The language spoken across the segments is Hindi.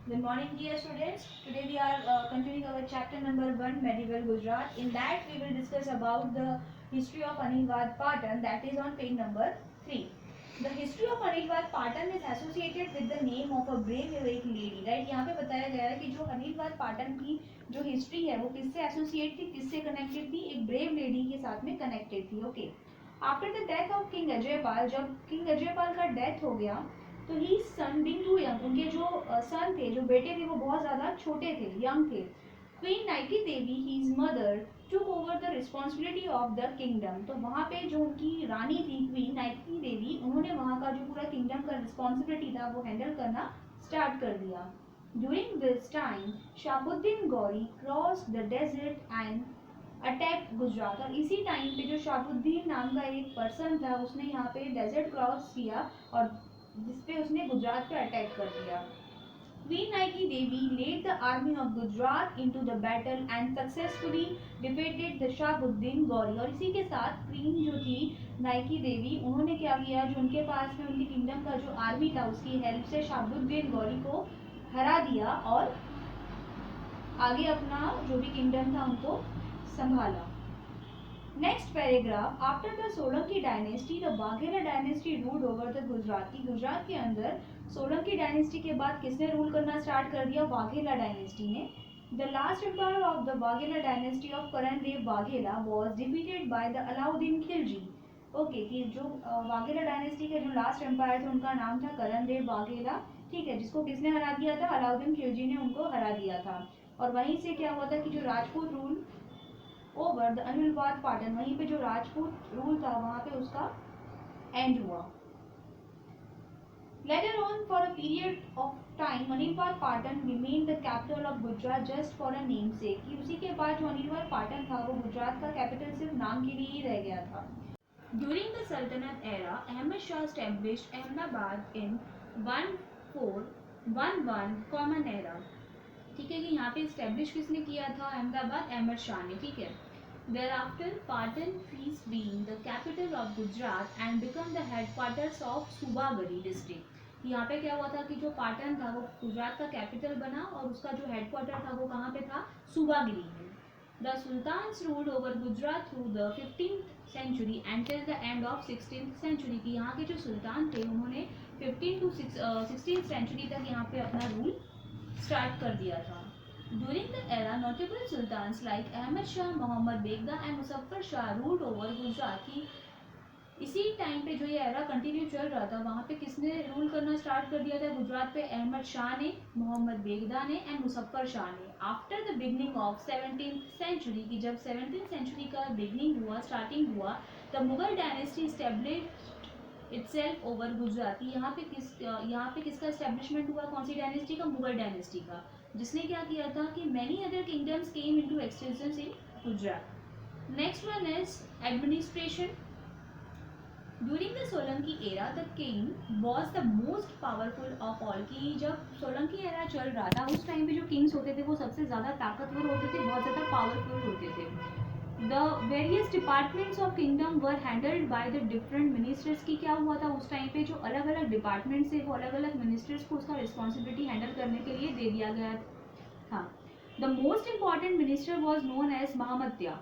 Good morning, dear students. Today we are continuing our chapter number 1, Medieval Gujarat. In that we will discuss about the history of Anilwad Patan, that is on page number 3. The history of Anilwad Patan is associated with the name of a brave heroic lady. Right? यहाँ पे बताया गया है कि जो अनिलवाद पाटन की जो हिस्ट्री है वो किससे एसोसिएट थी, किससे कनेक्टेड थी, एक ब्रेव लेडी के साथ में कनेक्टेड थी. Okay. After the death of king Ajaypal, जब किंग अजयपाल का डेथ हो गया तो ही सन बिंग टू यंग, उनके जो सन थे, जो बेटे थे, वो बहुत ज़्यादा छोटे थे, यंग थे. Queen Naiki Devi, his mother, took over the responsibility of the kingdom. तो वहाँ पे जो उनकी रानी थी क्वीन नाइटी देवी, उन्होंने वहाँ का जो पूरा किंगडम का रिस्पॉन्सिबिलिटी था वो हैंडल करना स्टार्ट कर दिया. During this time Shahabuddin Ghori cross the desert and attack Gujarat. और इसी टाइम पे जो शाहबुद्दीन नाम का एक पर्सन था, उसने यहाँ पे डेजर्ट क्रॉस किया और जिसपे उसने गुजरात पे अटैक कर दिया. Queen Naiki Devi led the army of Gujarat into the battle and successfully defeated the Shahabuddin Ghori. और इसी के साथ क्वीन जो थी नाइकी देवी, उन्होंने क्या किया, जो उनके पास में उनके किंगडम का जो आर्मी था उसकी हेल्प से शाहबुद्दीन गौरी को हरा दिया और आगे अपना जो भी किंगडम था उनको संभाला. Next paragraph. After the Solanki dynasty the Vaghela dynasty ruled over the Gujarat. की गुजरात के अंदर सोलंकी डायनेस्टी के बाद किसने रूल करना स्टार्ट कर दिया, वाघेला डायनेस्टी ने. The last empire of the Vaghela dynasty of Karandev Vaghela was defeated by the Alauddin Khilji. Okay, कि जो वाघेला डायनेस्टी के जो लास्ट एम्पायर थे उनका नाम था करणदेव वाघेला. ठीक है, जिसको किसने हरा दिया था, अलाउद्दीन खिलजी ने उनको हरा दिया था. और वहीं से क्या हुआ था कि जो Rajput rule over the Anhilwad Patan, वहीं पे जो राजपूत रूल था वहां पे उसका एंड हुआ. Later on, for a period of time, Anilwad Patan remained the capital of Gujarat just for a namesake. कि उसी के बाद जो अनिलवाद पाटन था वो गुजरात का कैपिटल सिर्फ नाम के लिए ही रह गया था. During the Sultanate era, Ahmad Shah established Ahmedabad in 1411 Common Era. ठीक है, कि यहाँ पे इस्टेब्लिश किसने किया था, अहमदाबाद, अहमद शाह ने. ठीक है. Thereafter, Patan ceased being the capital of Gujarat and become the headquarters of Subagari district. यहाँ पे क्या हुआ था कि जो पाटन था वो गुजरात का कैपिटल बना और उसका जो हेडक्वार्टर था वो कहाँ पे था, सुबागिरी में. The Sultans ruled over Gujarat through the 15th century until the end of 16th century. कि यहाँ के जो सुल्तान थे उन्होंने 15 to 16th century तक यहाँ पे अपना रूल स्टार्ट कर दिया था. During the era, notable sultans like Ahmad Shah, Muhammad Begda and Muzaffar Shah ruled over Gujarat. की इसी टाइम पे जो ये एरा कंटिन्यू चल रहा था वहाँ पे किसने रूल करना स्टार्ट कर दिया था गुजरात पे, अहमद शाह ने, मोहम्मद बेगदा ने एंड मुजफ्फर शाह ने. After the beginning of 17th century, की जब 17th सेंचुरी का बिगनिंग हुआ, स्टार्टिंग हुआ, the Mughal dynasty established itself over Gujarat. यहाँ पे किसका एस्टेब्लिशमेंट हुआ, कौन सी डायनेस्टी का, मुगल डायनेस्टी का, जिसने क्या किया था कि many other kingdoms came into extension in Gujarat. Next one is administration. During the Solanki era the king was the most powerful of all. की जब सोलंकी एरा चल रहा था उस टाइम पे जो किंग्स होते थे वो सबसे ज़्यादा ताकतवर होते थे, बहुत ज़्यादा पावरफुल होते थे. The various departments of kingdom were handled by the different ministers. की क्या हुआ था उस टाइम पे जो अलग अलग डिपार्टमेंट्स थे वो अलग अलग मिनिस्टर्स को उसका रिस्पॉन्सिबिलिटी हैंडल करने के लिए दे दिया गया था. The most important minister was known as Mahamatya.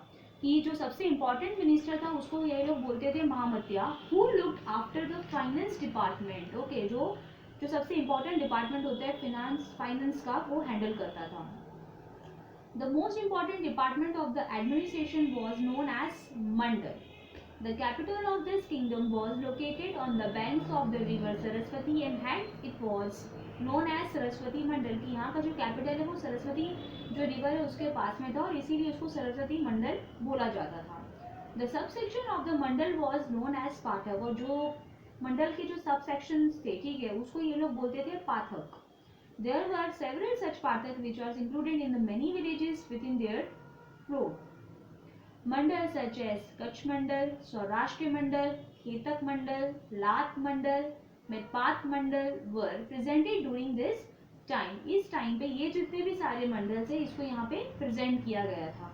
कि जो सबसे इम्पॉर्टेंट मिनिस्टर था उसको ये लोग बोलते थे Mahamatya. Who looked after the finance department. Okay, जो सबसे इम्पॉर्टेंट डिपार्टमेंट होता है फाइनेंस का, वो हैंडल करता था. The most important department of the administration was known as Mandal. The capital of this kingdom was located on the banks of the river Saraswati and hence it was known as Saraswati Mandal. कि यहाँ का जो कैपिटल है वो सरस्वती जो रिवर है उसके पास में था और इसीलिए उसको सरस्वती मंडल बोला जाता था. The subsection of the Mandal was known as पाठक. और जो मंडल के जो सबसेक्शंस थे, ठीक है, उसको ये लोग बोलते थे पाठक. There were several such pathak which was included in the many villages within their road. Mandal such as Kutch Mandal, Saurashtra Mandal, Khetak Mandal, Lat Mandal, Metpat Mandal were presented during this time. इस टाइम पे ये जितने भी सारे मंडल थे इसको यहाँ पे प्रेजेंट किया गया था.